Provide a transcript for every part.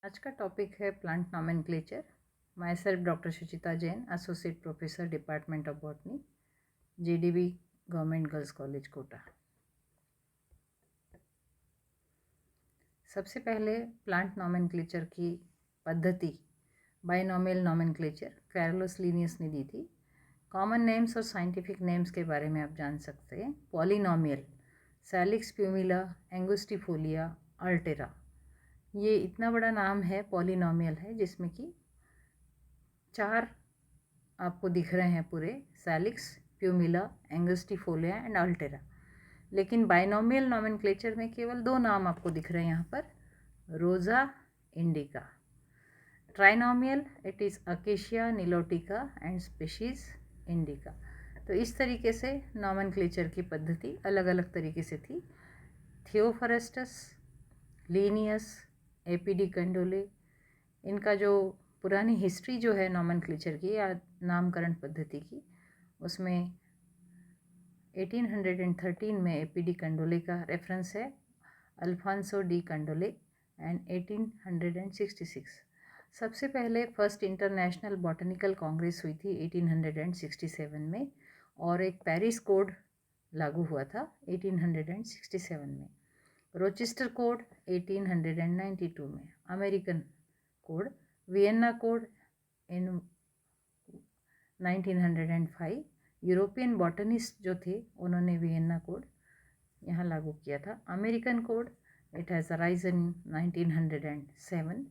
आज का टॉपिक है plant nomenclature. Myself doctor Suchita Jain, associate professor, department of botany, JDB government girls college Kota. सबसे पहले प्लांट नॉमेनक्लेचर की पद्धति बाइनॉमियल नॉमेनक्लेचर कैरोलस लिनियस ने दी थी। कॉमन नेम्स और साइंटिफिक नेम्स के बारे में आप जान सकते हैं। Polynomial Salix pumila, angustifolia, altera. ये इतना बड़ा नाम है, पॉलिनॉमियल है, जिसमें कि 4 आपको दिख रहे हैं पूरे, सैलिक्स, प्यूमिला, एंगस्टिफोलिया एंड अल्टेरा। लेकिन बाइनॉमियल नॉमेनक्लेचर में केवल 2 नाम आपको दिख रहे हैं यहाँ पर, रोज़ा, indica. Trinomial it is acacia निलोटिका and species indica. तो इस तरीके से नॉमेनक्लेचर की पद्धति अलग अलग तरीके से थी। थियोफॉरेस्टस, लीनियस, एपीडी कंडोले, इनका जो पुरानी हिस्ट्री जो है नॉमेनक्लेचर की या नामकरण पद्धति की, उसमें 1813 में एपीडी कंडोले का रेफरेंस है, अल्फांसो डी कंडोले, एंड 1866 सबसे पहले फर्स्ट इंटरनेशनल बॉटनिकल कांग्रेस हुई थी 1867 में, और एक पेरिस कोड लागू हुआ था 1867 में। रोचेस्टर कोड 1892 में, American code, Vienna code in 1905। European botanist जो थे उन्होंने वियना कोड यहाँ लागू किया था। American code it has arise in 1907।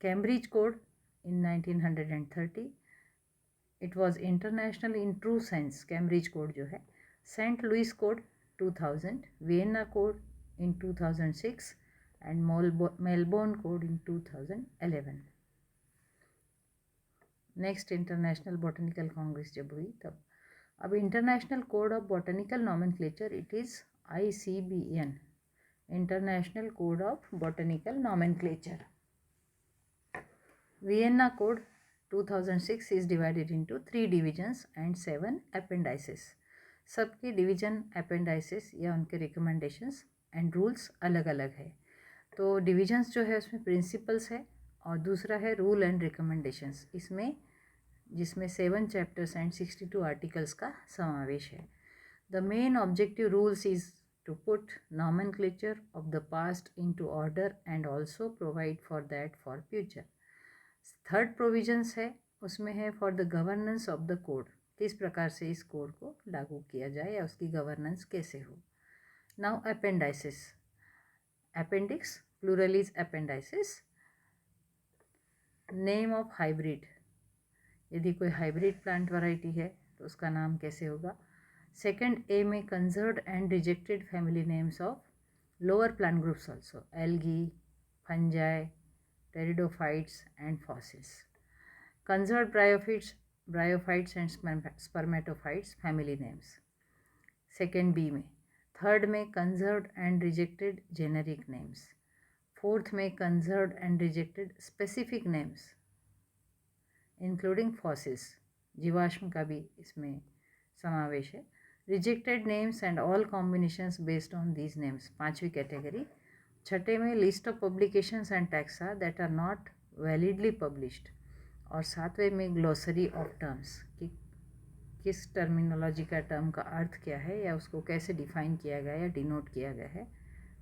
Cambridge code in 1930। It was international in true sense, Cambridge code जो है। Saint Louis code 2000, Vienna code in 2006 and Melbourne code in 2011। Next international botanical congress जब हुई तब। अब international code of botanical nomenclature it is ICBN, international code of botanical nomenclature. Vienna code 2006 is divided into 3 divisions and 7 appendices। सबके division, अपेंडाइसिस या उनके recommendations and rules अलग अलग है। तो डिविजन्स जो है उसमें प्रिंसिपल्स है और दूसरा है रूल एंड रिकमेंडेशंस, इसमें जिसमें 7 चैप्टर्स एंड 62 आर्टिकल्स का समावेश है। The main objective rules is to put nomenclature of the past into order and also provide for that for future. Third provisions है, उसमें है for the governance of the code, किस प्रकार से इस कोड को लागू किया जाए या उसकी गवर्नेंस कैसे हो। Now appendices, appendix plural is appendices. Name of hybrid, यदि कोई हाइब्रिड प्लांट वैरायटी है तो उसका नाम कैसे होगा। सेकंड ए में conserved and rejected family names of lower plant groups also, algae, fungi, pteridophytes and fossils. Conserved bryophytes and spermatophytes family names, second B में। थर्ड में conserved and rejected generic names. Fourth में conserved and rejected specific names including fossils, जीवाश्म का भी इसमें समावेश है। Rejected names and all combinations based on these names, 5वीं कैटेगरी। छठे में list of publications and taxa that are not validly published, और 7वें में ग्लोसरी ऑफ टर्म्स, कि किस टर्मिनोलॉजी का टर्म का अर्थ क्या है या उसको कैसे डिफाइन किया गया या डिनोट किया गया है,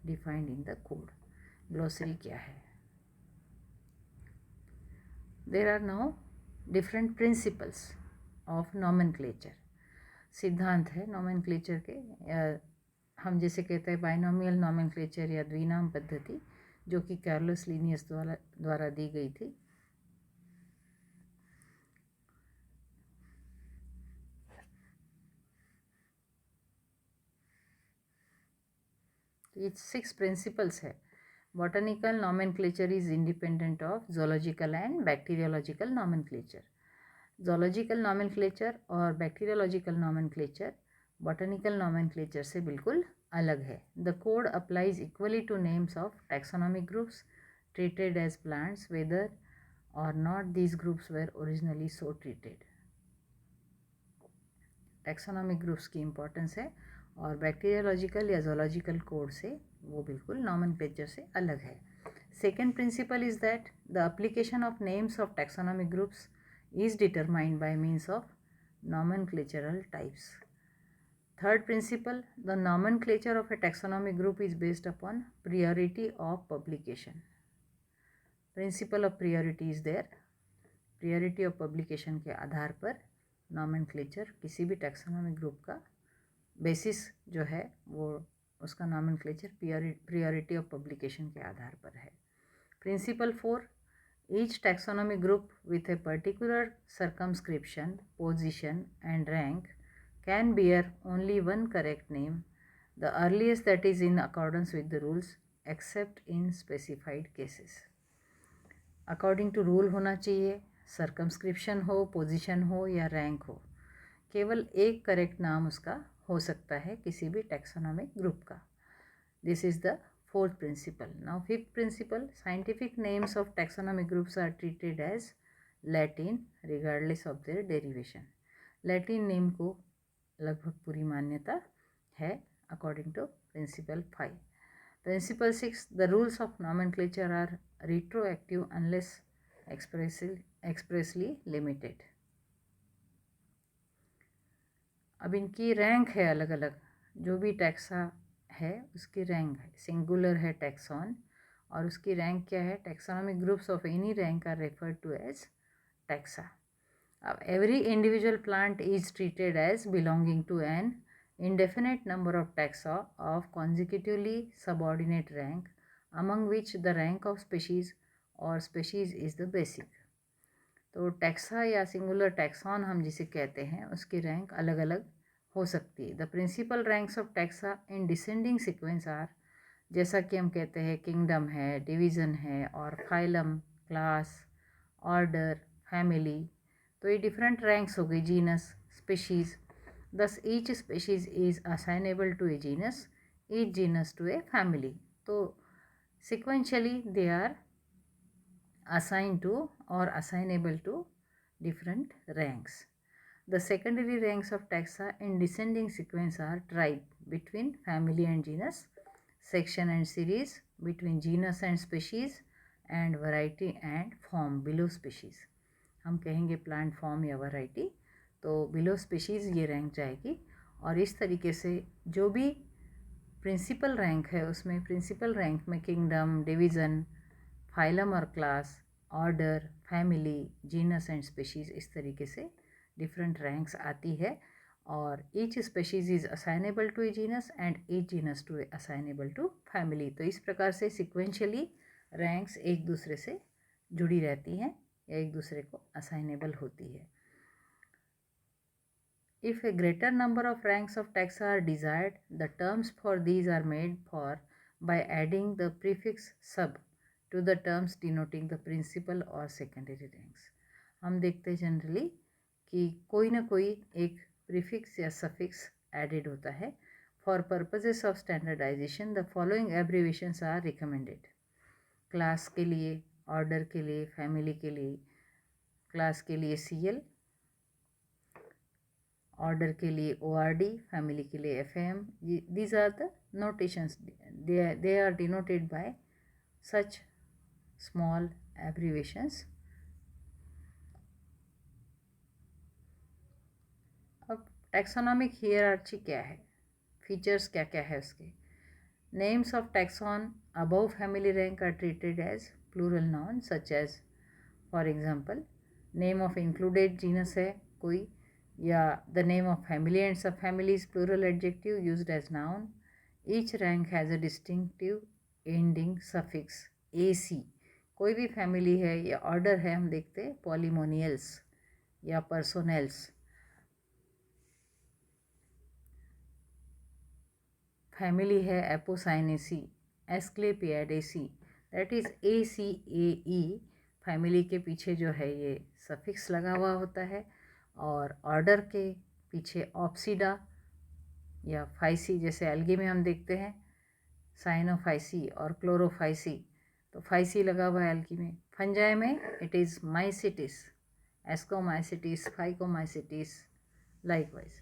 defined in the code, glossary क्या है। There are now different principles of nomenclature, सिद्धांत है नॉमेनक्लेचर के, हम जैसे कहते हैं बाइनॉमियल नॉमेनक्लेचर या द्विनाम पद्धति, जो कि कैरोलस लिनियस द्वारा दी गई थी। ये 6 प्रिंसिपल्स है। Botanical nomenclature is independent of zoological and bacteriological nomenclature. Zoological nomenclature और बैक्टीरियोलॉजिकल नॉमेनक्लेचर बॉटनिकल नॉमेनक्लेचर से बिल्कुल अलग है। The code applies equally to names of taxonomic groups treated as plants whether और not these groups were originally so treated. Taxonomic groups की importance है, और bacteriological या जोलॉजिकल कोड से वो बिल्कुल नॉमेनक्लेचर से अलग है। Second principle is that the application of names of taxonomic groups is determined by means of nomenclatural types. Third principle, the nomenclature of a taxonomic group is based upon priority of publication. Principle of priority is there. Priority of publication के आधार पर nomenclature किसी भी taxonomic group का basis जो है वो उसका nomenclature priority of publication के आधार पर है. Principle 4, each taxonomic group with a particular circumscription, position and rank can bear only one correct name, the earliest that is in accordance with the rules except in specified cases. According to rule होना चाहिए, सर्कमस्क्रिप्शन हो, position हो या rank हो, केवल एक correct नाम उसका हो सकता है किसी भी टैक्सोनॉमिक ग्रुप का. This is the fourth principle. Now fifth principle, scientific names of taxonomic groups are treated as Latin regardless of their derivation. Latin name को लगभग पूरी मान्यता है according to principle 5. Principle 6, the rules of nomenclature are retroactive unless expressly limited. अब इनकी rank है अलग अलग, जो भी टैक्सा है उसकी रैंक है. सिंगुलर है टैक्सॉन और उसकी रैंक क्या है? Taxonomic groups of any rank are referred to as taxa. अब every individual plant is treated as belonging to an indefinite number of taxa of consecutively subordinate rank, among which the rank of species or species is the basic. तो taxa या singular taxon हम जिसे कहते हैं उसकी rank अलग अलग हो सकती है. The principal ranks of taxa in descending sequence are, जैसा कि हम कहते हैं किंगडम है, डिवीज़न है और फाइलम, क्लास, ऑर्डर, फैमिली. तो ये डिफरेंट रैंक्स हो गई. Genus, species. Thus each species is assignable to a genus, each genus to a family. So sequentially they are assigned to or assignable to different ranks. The secondary ranks of taxa in descending sequence are tribe between family and genus, section and series between genus and species, and variety and form below species. हम कहेंगे plant form या variety, तो below species ये rank जाएगी. और इस तरीके से जो भी प्रिंसिपल रैंक है उसमें प्रिंसिपल रैंक में किंगडम, डिवीज़न, फाइलम और class, order, family, genus and species, इस तरीके से डिफरेंट रैंक्स आती है. और each species is assignable to a genus and each genus to assignable to family. तो इस प्रकार से सिक्वेंशली रैंक्स एक दूसरे से जुड़ी रहती हैं या एक दूसरे को असाइनेबल होती है. If a greater number of ranks of taxa are desired, the terms for these are made for by adding the prefix sub to the terms denoting the principal or secondary ranks. हम देखते हैं generally कि कोई ना कोई एक prefix या suffix added होता है. For purposes of standardization the following abbreviations are recommended. Class के लिए, ऑर्डर के लिए, फैमिली के लिए, क्लास के लिए CL, ऑर्डर के ओ ORD, फैमिली के लिए FM. These are the notations. They are denoted by such small abbreviations. अब टैक्सोनॉमिक हियरार्ची क्या है, फीचर्स क्या क्या है उसके. Names of taxon above family rank are treated as plural noun such as, for example name of included genus है कोई, या the name of family and subfamily is plural adjective used as noun. Each rank has a distinctive ending suffix AC. कोई भी family है या order है, हम देखते हैं पॉलीमोनियल्स या पर्सोनेल्स. फैमिली है Apocynaceae, Asclepiadaceae, that is ACAE. Family के पीछे जो है ये सफिक्स लगा हुआ होता है और ऑर्डर के पीछे ऑप्सीडा या फाइसी, जैसे एल्गी में हम देखते हैं साइनोफाइसी और क्लोरोफाइसी, तो फाइसी लगा हुआ है एल्गी में. फंजाई में it is mycetes, Ascomycetes, Phycomycetes likewise.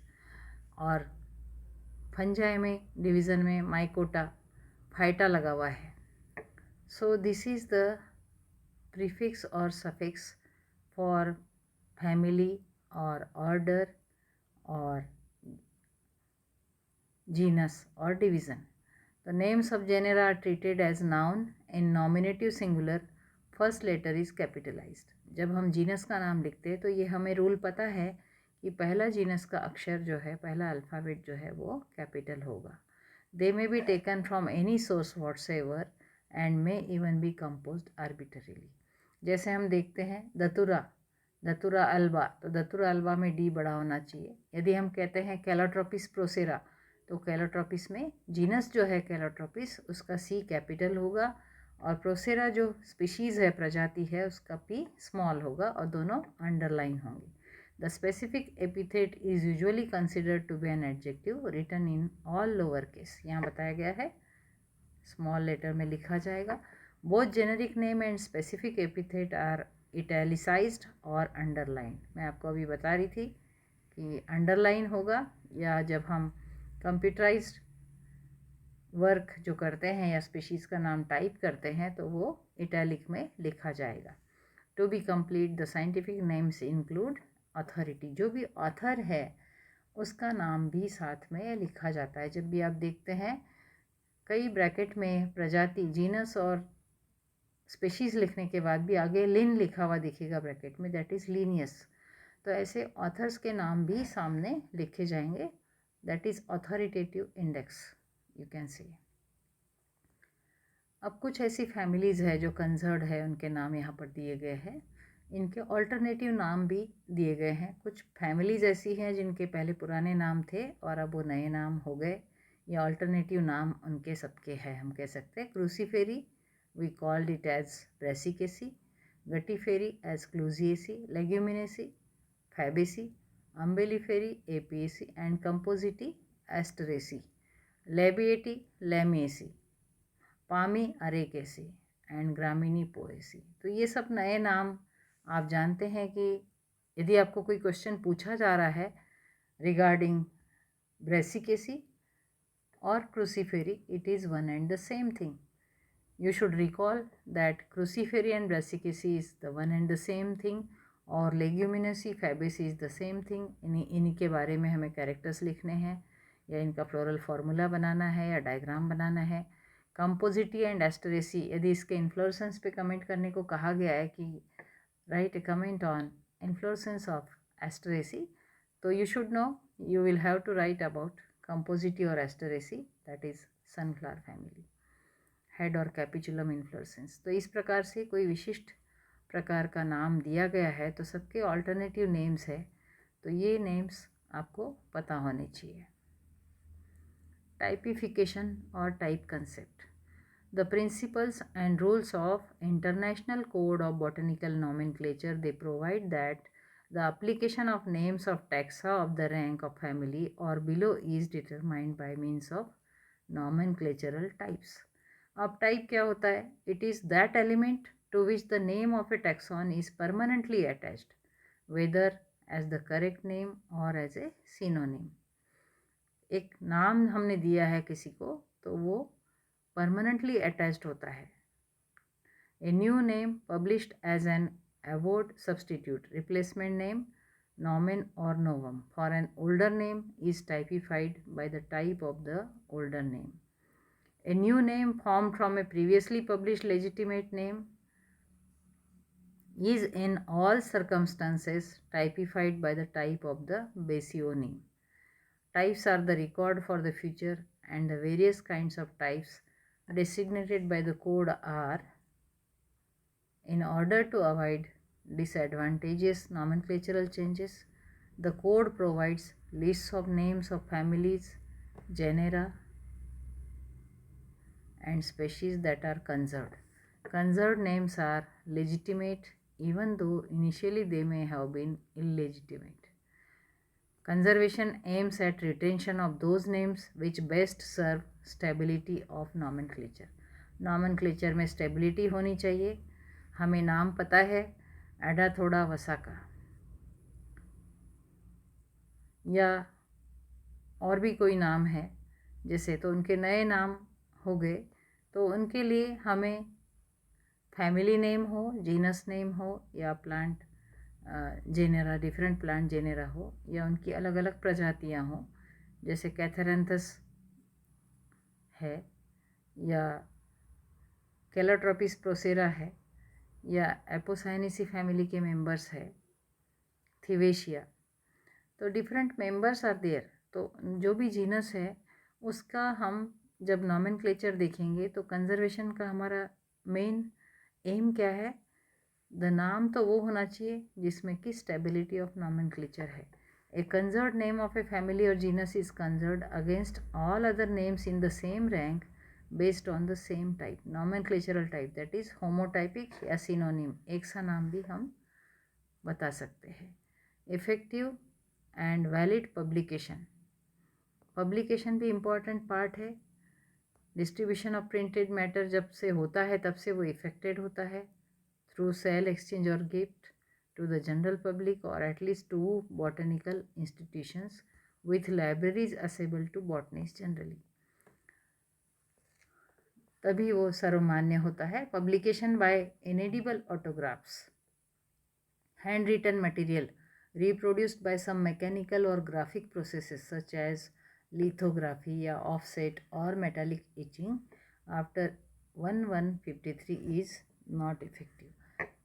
और फंजाई में डिवीज़न में माइकोटा, फाइटा लगा हुआ है. So this is the prefix or suffix for family or order or genus or division. The names of genera are treated as noun in nominative singular. First letter is capitalized. जब हम genus का नाम लिखते हैं तो ये हमें rule पता है कि पहला जीनस का अक्षर जो है, पहला अल्फ़ाबेट जो है वो कैपिटल होगा. They may be taken from any source whatsoever and may even be composed arbitrarily. जैसे हम देखते हैं दतुरा अल्बा, तो दतुरा अल्बा में डी बड़ा होना चाहिए. यदि हम कहते हैं कैलोट्रोपिस प्रोसेरा, तो कैलोट्रोपिस में जीनस जो है कैलोट्रोपिस, उसका सी कैपिटल होगा और प्रोसेरा जो स्पीशीज़ है, प्रजाति है, उसका पी स्मॉल होगा और दोनों अंडरलाइन होंगे. The specific epithet is usually considered to be an adjective written in all lower case. यहाँ बताया गया है स्मॉल लेटर में लिखा जाएगा. Both generic name and specific epithet are italicized और अंडरलाइन. मैं आपको अभी बता रही थी कि अंडरलाइन होगा, या जब हम कंप्यूटराइज्ड वर्क जो करते हैं या स्पीशीज़ का नाम टाइप करते हैं तो वो इटैलिक में लिखा जाएगा. To be complete the scientific names include authority. जो भी ऑथर है उसका नाम भी साथ में लिखा जाता है. जब भी आप देखते हैं कई ब्रैकेट में प्रजाति, जीनस और स्पीशीज़ लिखने के बाद भी आगे लिन लिखा हुआ दिखेगा ब्रैकेट में, दैट इज़ लीनियस. तो ऐसे ऑथर्स के नाम भी सामने लिखे जाएंगे, that is authoritative index you can say. अब कुछ ऐसी फैमिलीज़ है जो कंजर्ड है, उनके नाम यहाँ पर दिए गए हैं. इनके ऑल्टरनेटिव नाम भी दिए गए हैं. कुछ फैमिलीज़ ऐसी हैं जिनके पहले पुराने नाम थे और अब वो नए नाम हो गए. ये ऑल्टरनेटिव नाम उनके सबके हैं. हम कह सकते हैं Cruciferae, we called it as Brassicaceae, Guttiferae as Clusiaceae, Leguminosae Fabaceae, Umbelliferae Apiaceae and Compositae Asteraceae, Labiatae Lamiaceae, Palmae Arecaceae and Gramineae Poaceae. तो ये सब नए नाम आप जानते हैं कि यदि आपको कोई क्वेश्चन पूछा जा रहा है रिगार्डिंग ब्रेसिकेसी और Cruciferae, it is one and the same thing. You should recall that crucifery and brassicaceae is the one and the same thing, और leguminaceae fabaceae is the same thing. इन्हीं के बारे में हमें कैरेक्टर्स लिखने हैं या इनका फ्लोरल फार्मूला बनाना है या डायग्राम बनाना है. कंपोजिटी एंड एस्टरेसी, यदि इसके इन्फ्लोरेसेंस पे कमेंट करने को कहा गया है कि write a comment on inflorescence of Asteraceae, तो you should know, you will have to write about Compositae और Asteraceae, that is sunflower family. Head और कैपिचुलम इन्फ्लोरेसेंस. तो इस प्रकार से कोई विशिष्ट प्रकार का नाम दिया गया है तो सबके ऑल्टरनेटिव नेम्स है, तो ये नेम्स आपको पता होने चाहिए. टाइपिफिकेशन और type concept. The principles and rules of international code of botanical nomenclature, they provide that the application of names of taxa of the rank of family or below is determined by means of nomenclatural types. अब type क्या होता है? It is that element to which the name of a taxon is permanently attached, whether as the correct name or as a synonym. एक नाम हमने दिया है किसी को तो वो परमानेंटली अटैच्ड होता है. A new name published as an award substitute, replacement name, nomen or novum for an older name is typified by the type of the older name. A new name formed from a previously published legitimate name is in all circumstances typified by the type of the basionym. Types are the record for the future, and the various kinds of types designated by the code are, in order to avoid disadvantageous nomenclatural changes, the code provides lists of names of families, genera, and species that are conserved. Conserved names are legitimate even though initially they may have been illegitimate. Conservation aims at retention of those names which best serve stability of nomenclature. Nomenclature में stability होनी चाहिए. हमें नाम पता है एडा थोड़ा वसा का, या और भी कोई नाम है जैसे, तो उनके नए नाम हो गए तो उनके लिए हमें फैमिली नेम हो, जीनस नेम हो, या plant genera, different plant genera हो, या उनकी अलग अलग प्रजातियां हो, जैसे कैथेरेंथस है, या कैलोट्रोपिस प्रोसेरा है, या एपोसाइनेसी फैमिली के मेंबर्स है, थिवेशिया। तो डिफरेंट मेंबर्स आर देयर। तो जो भी जीनस है उसका हम जब नॉमेनक्लेचर देखेंगे तो कंजर्वेशन का हमारा मेन एम क्या है, द नाम तो वो होना चाहिए जिसमें कि स्टेबिलिटी ऑफ नॉमेनक्लेचर है। A conserved name of a family और genus is conserved against all other names in the same rank based on the same type, nomenclatural type, that is homotypic या सिनोनिम, एक सा नाम भी हम बता सकते हैं। Effective and valid publication, publication भी इम्पॉर्टेंट पार्ट है। डिस्ट्रीब्यूशन ऑफ प्रिंटेड मैटर जब से होता है तब से वो इफेक्टेड होता है थ्रू सेल, एक्सचेंज और gift to the general public और at least to botanical institutions with libraries accessible to botanist generally, तभी वो सर्वमान्य होता है। Publication by indelible autographs, hand written material reproduced by some mechanical or graphic processes such as lithography या offset or metallic etching after 1153 is not effective।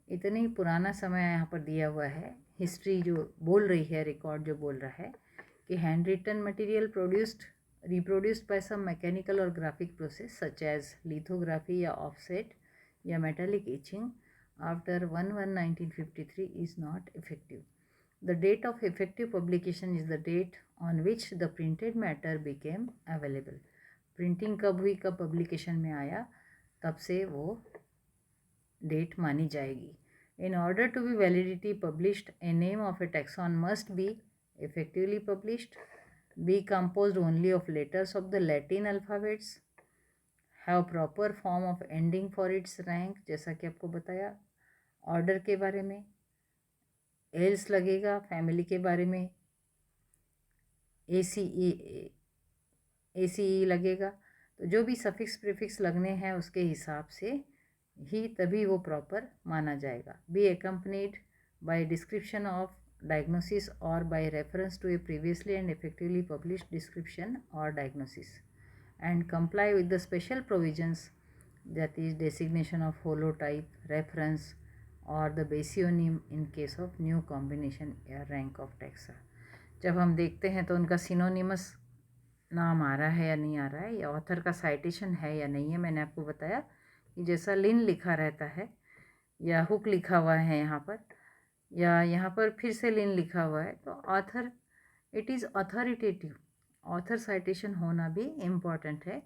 इतनी पुराना समय यहाँ पर दिया हुआ है, हिस्ट्री जो बोल रही है, रिकॉर्ड जो बोल रहा है कि hand written material reproduced by some mechanical or graphic process such as lithography या offset या metallic etching after 11/1953 is not effective। The date of effective publication is the date on which the printed matter became available। Printing कब हुई, कब publication में आया, तब से वो डेट मानी जाएगी। In order to be validity published, a name of a taxon must be effectively published, be composed only of letters of the Latin alphabets, have proper form of ending for its rank, जैसा कि आपको बताया order के बारे में, else लगेगा family के बारे में, ACE लगेगा। तो जो भी सफिक्स प्रीफिक्स लगने हैं उसके हिसाब से ही तभी वो प्रॉपर माना जाएगा। Be accompanied by description of diagnosis और by reference to a previously and effectively published description और diagnosis and comply with the special provisions that is designation of holotype, reference और the basionym in case of new combination या rank of taxa. जब हम देखते हैं तो उनका synonymous नाम आ रहा है या नहीं आ रहा है, या ऑथर का साइटेशन है या नहीं है। मैंने आपको बताया कि जैसा लिन लिखा रहता है या हुक लिखा हुआ है यहाँ पर, या यहाँ पर फिर से लिन लिखा हुआ है, तो author it is authoritative, author citation होना भी इम्पॉर्टेंट है।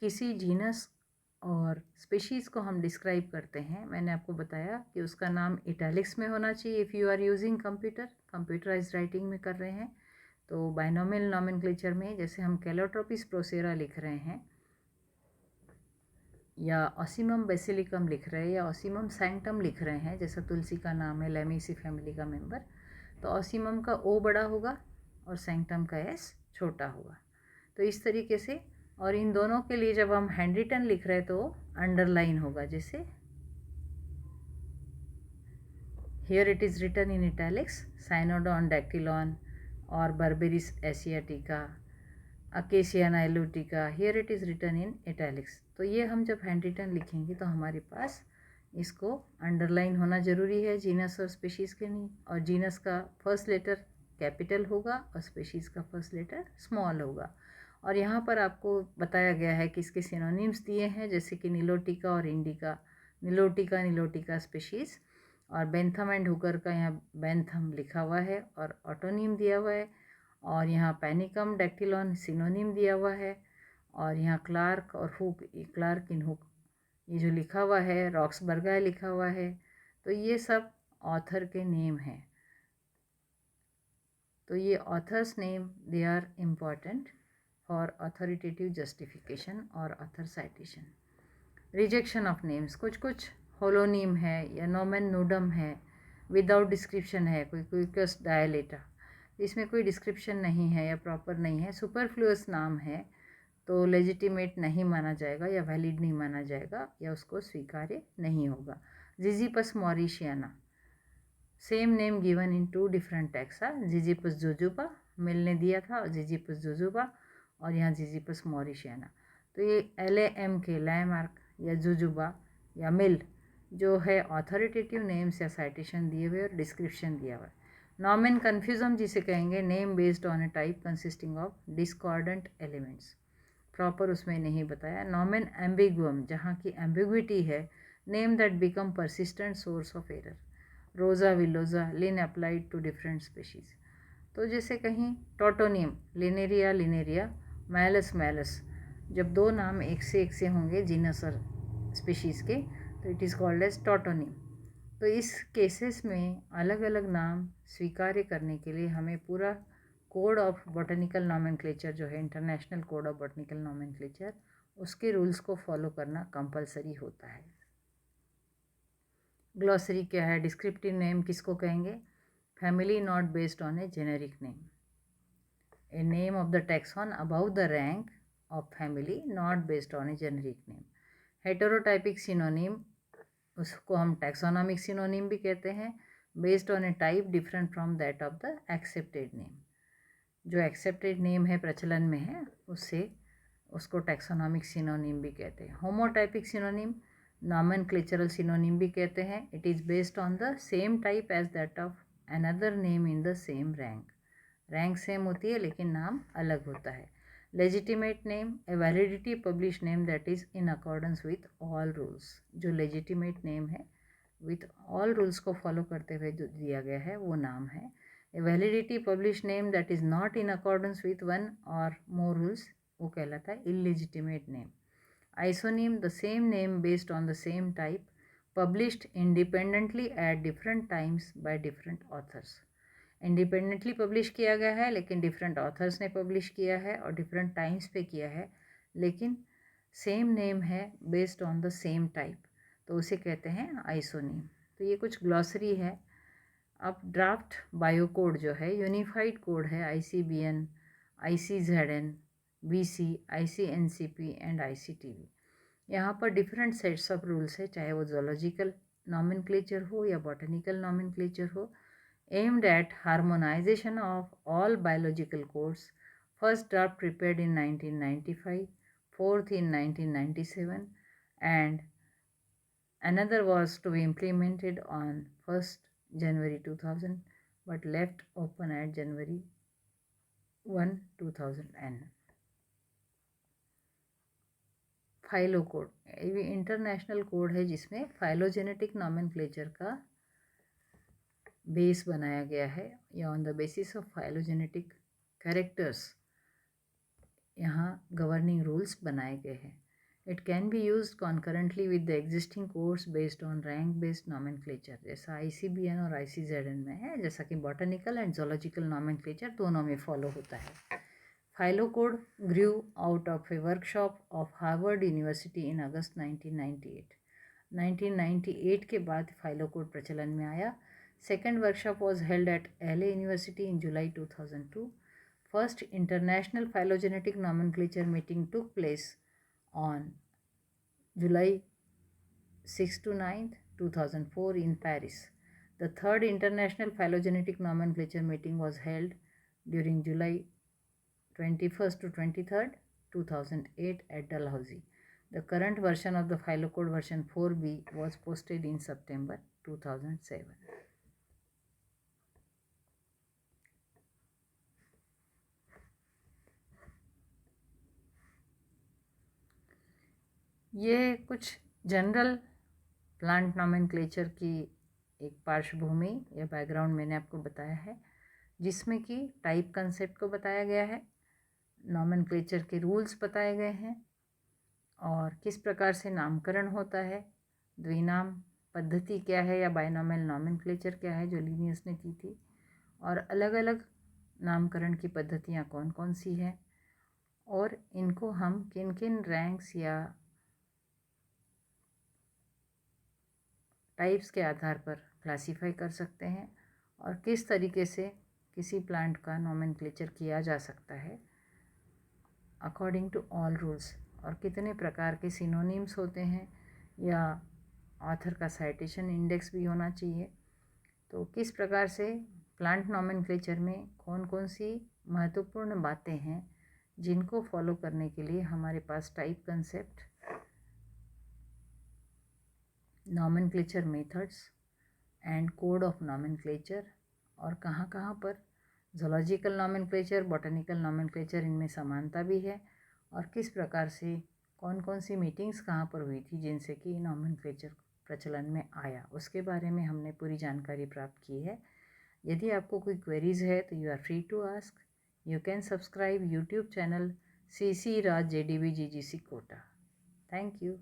किसी जीनस और स्पीशीज़ को हम डिस्क्राइब करते हैं, मैंने आपको बताया कि उसका नाम इटैलिक्स में होना चाहिए if you are using computerize writing में कर रहे हैं। तो बाइनोमियल नॉमेनक्लेचर में जैसे हम कैलोट्रोपिस प्रोसेरा लिख रहे हैं या ऑसिमम बेसिलिकम लिख रहे हैं या ऑसिमम सैंक्टम लिख रहे हैं, जैसा तुलसी का नाम है, लेमेसी फैमिली का मेंबर, तो ऑसिमम का ओ बड़ा होगा और सैंक्टम का एस छोटा होगा। तो इस तरीके से, और इन दोनों के लिए जब हम हैंड रिटन लिख रहे हैं तो अंडरलाइन होगा, जैसे here it is written in italics Cynodon dactylon और Berberis asiatica, Acacia nilotica, here it is written in italics. तो ये हम जब हैंड रिटन लिखेंगे तो हमारे पास इसको अंडरलाइन होना ज़रूरी है जीनस और स्पीशीज़ के नहीं, और जीनस का फर्स्ट लेटर कैपिटल होगा और स्पीशीज़ का फर्स्ट लेटर स्मॉल होगा। और यहाँ पर आपको बताया गया है कि इसके सिनोनिम्स दिए हैं, जैसे कि निलोटिका और इंडिका, निलोटिका स्पीशीज़, और बेंथम एंड हुकर का यहाँ बेंथम लिखा हुआ है और ऑटोनिम दिया हुआ है, और यहाँ पैनिकम डैक्टिलॉन सिनोनिम दिया हुआ है, और यहाँ क्लार्क और हुक, क्लार्क इन हुक ये जो लिखा हुआ है, रॉक्सबर्गाई लिखा हुआ है। तो ये सब ऑथर के नेम हैं। तो ये authors name they are important for authoritative justification और author citation. Rejection of names, कुछ होलोनीम है या नोमेन नोडम है, विदाउट डिस्क्रिप्शन है, कोई क्विकस डायलेटा, इसमें कोई डिस्क्रिप्शन नहीं है या प्रॉपर नहीं है, सुपरफ्लुअस नाम है, तो लेजिटिमेट नहीं माना जाएगा या वैलिड नहीं माना जाएगा या उसको स्वीकार्य नहीं होगा। Ziziphus mauritiana, same name given in 2 different taxa, Ziziphus jujuba Mill ने दिया था और जिजीपस जोजुबा, और यहाँ जिजीपस मॉरिशियाना। तो ये LAM के लैमार्क या जोजुबा या मिल जो है ऑथोरिटेटिव नेम्स या साइटेशन दिए हुए और डिस्क्रिप्शन दिया हुआ है। नॉमेन कन्फ्यूजम जिसे कहेंगे, name based on a type consisting of discordant elements, proper उसमें नहीं बताया। नॉमेन एम्बिगुअम, जहाँ की एम्बिग्विटी है, name that become persistent source of error, रोज़ा विलोज़ा लिन अप्लाइड टू डिफरेंट स्पीशीज़। तो जैसे कहीं टोटोनियम, लिनेरिया लिनेरिया, मैलस मैलस, जब दो नाम एक से होंगे जीनस और स्पीशीज़ के, तो इट इज़ कॉल्ड एज टोटोनियम। तो इस केसेस में अलग अलग नाम स्वीकार्य करने के लिए हमें पूरा कोड ऑफ बॉटनिकल नॉमेनक्लेचर जो है, international code of botanical nomenclature, उसके रूल्स को फॉलो करना कंपलसरी होता है। ग्लॉसरी क्या है? डिस्क्रिप्टिव नेम किसको कहेंगे? Family not based on a generic name, a name of the taxon about the rank of family not based on a generic name. Heterotypic synonym, उसको हम टैक्सोनॉमिक सिनोनिम भी कहते हैं, based on a type different from that of the accepted name. जो accepted name है, प्रचलन में है, उसको टैक्सोनॉमिक सिनोनिम भी कहते हैं। होमोटाइपिक सिनोनिम नॉमेनक्लेचरल सिनोनिम भी कहते हैं। It is based on the same type as that of another name in the same rank. Rank same होती है लेकिन नाम अलग होता है। Legitimate name, a validity publish name that is in accordance with all rules. जो legitimate name है, with all rules को फॉलो करते हुए जो दिया गया है, वो नाम है। A validity publish name that is not in accordance with one और मोर रूल्स, वो कहलाता है illegitimate name. Isonym, the same name based on the same type, published independently at different times by different authors. Independently publish किया गया है लेकिन different authors ने publish किया है और डिफरेंट टाइम्स पे किया है, लेकिन सेम नेम है based on the same type, तो उसे कहते हैं आइसोनिम। तो ये कुछ ग्लॉसरी है। अब ड्राफ्ट बायोकोड जो है, यूनिफाइड कोड है, ICBN, ICZN, BC, ICNCP and ICTV। यहाँ पर डिफरेंट सेट्स ऑफ रूल्स है, चाहे वो जोलॉजिकल नॉमेनक्लेचर हो या बॉटनिकल नॉमेनक्लेचर हो, aimed at harmonisation of all biological codes. First draft prepared in 1995, fourth in 1997, and another was to be implemented on 1st January 2000 but left open at January 1, 2000. फाइलो code, ये international code है जिसमें phylogenetic nomenclature का base बनाया गया है, या on the basis of phylogenetic characters यहाँ governing rules बनाए गए हैं। It can be used concurrently with the existing course based on rank based nomenclature, जैसा ICBN और ICZN में है, जैसा कि बॉटनिकल एंड जोलॉजिकल नॉमेनक्लेचर दोनों में फॉलो होता है। फाइलो code grew out of a workshop of Harvard University in August 1998. 1998 के बाद फाइलो कोड प्रचलन में आया। Second workshop was held at LA University in July 2002. First international phylogenetic nomenclature meeting took place on July 6 to 9, 2004 in Paris. The third international phylogenetic nomenclature meeting was held during July 21st to 23rd, 2008 at Dalhousie. The current version of the Phylocode version 4B was posted in September 2007. ये कुछ general plant nomenclature की एक पार्श्वभूमि या background मैंने आपको बताया है, जिसमें कि टाइप कंसेप्ट को बताया गया है, नॉमेनक्लेचर के रूल्स बताए गए हैं और किस प्रकार से नामकरण होता है, द्विनाम पद्धति क्या है या बायनॉमियल नॉमेनक्लेचर क्या है जो लीनियस ने की थी, और अलग अलग नामकरण की पद्धतियाँ कौन कौन सी हैं, और इनको हम किन किन रैंक्स या टाइप्स के आधार पर क्लासीफाई कर सकते हैं, और किस तरीके से किसी प्लांट का नॉमेनक्लेचर किया जा सकता है अकॉर्डिंग टू ऑल रूल्स, और कितने प्रकार के सिनोनिम्स होते हैं या ऑथर का साइटेशन इंडेक्स भी होना चाहिए। तो किस प्रकार से प्लांट नॉमेनक्लेचर में कौन कौन सी महत्वपूर्ण बातें हैं जिनको फॉलो करने के लिए हमारे पास type concept, nomenclature methods and code of nomenclature, और कहाँ कहाँ पर ज़ूलॉजिकल नॉमेनक्लेचर, बॉटनिकल नॉमेनक्लेचर इनमें समानता भी है, और किस प्रकार से कौन कौन सी मीटिंग्स कहाँ पर हुई थी जिनसे कि नॉमेनक्लेचर प्रचलन में आया, उसके बारे में हमने पूरी जानकारी प्राप्त की है। यदि आपको कोई क्वेरीज है तो you are free to ask. You can subscribe YouTube channel CC Raj JDB GGC Kota. Thank you.